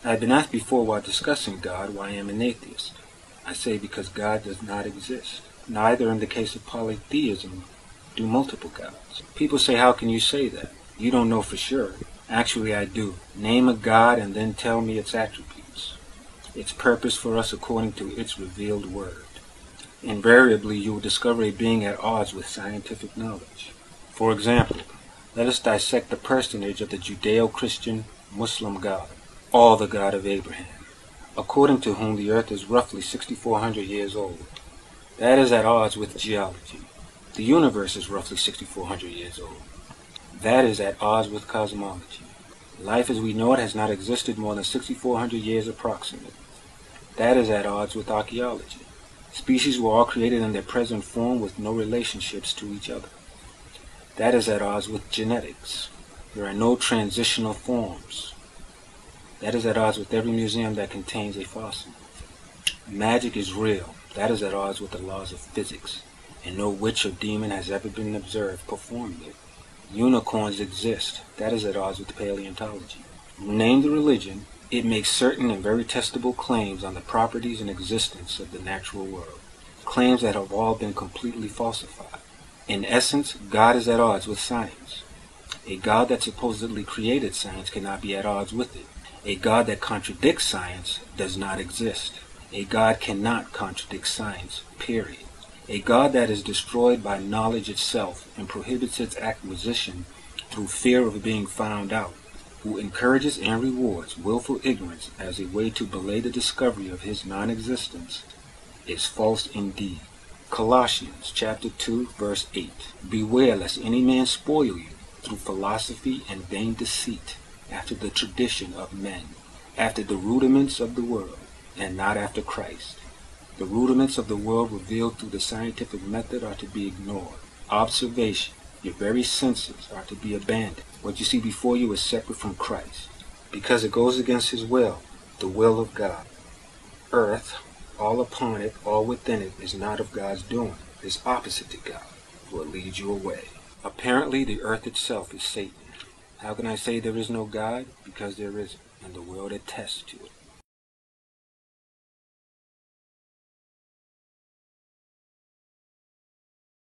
I have been asked before while discussing God why I am an atheist. I say because God does not exist. Neither in the case of polytheism do multiple gods. People say, how can you say that? You don't know for sure. Actually, I do. Name a god and then tell me its attributes, its purpose for us according to its revealed word. Invariably, you will discover a being at odds with scientific knowledge. For example, let us dissect the personage of the Judeo-Christian Muslim God, all the God of Abraham, according to whom the earth is roughly 6,400 years old. That is at odds with geology. The universe is roughly 6,400 years old. That is at odds with cosmology. Life as we know it has not existed more than 6,400 years approximately. That is at odds with archaeology. Species were all created in their present form with no relationships to each other. That is at odds with genetics. There are no transitional forms. That is at odds with every museum that contains a fossil. Magic is real. That is at odds with the laws of physics, and no witch or demon has ever been observed performing it. Unicorns exist. That is at odds with paleontology. Name the religion, it makes certain and very testable claims on the properties and existence of the natural world. Claims that have all been completely falsified. In essence, God is at odds with science. A God that supposedly created science cannot be at odds with it. A God that contradicts science does not exist. A God cannot contradict science, period. A God that is destroyed by knowledge itself and prohibits its acquisition through fear of being found out, who encourages and rewards willful ignorance as a way to belay the discovery of his non-existence, is false indeed. Colossians chapter 2, verse 8. Beware lest any man spoil you through philosophy and vain deceit, after the tradition of men, after the rudiments of the world, and not after Christ. The rudiments of the world revealed through the scientific method are to be ignored. Observation, your very senses, are to be abandoned. What you see before you is separate from Christ, because it goes against his will, the will of God. Earth, all upon it, all within it, is not of God's doing. It is opposite to God, for it leads you away. Apparently, the earth itself is Satan. How can I say there is no God? Because there isn't, and the world attests to it.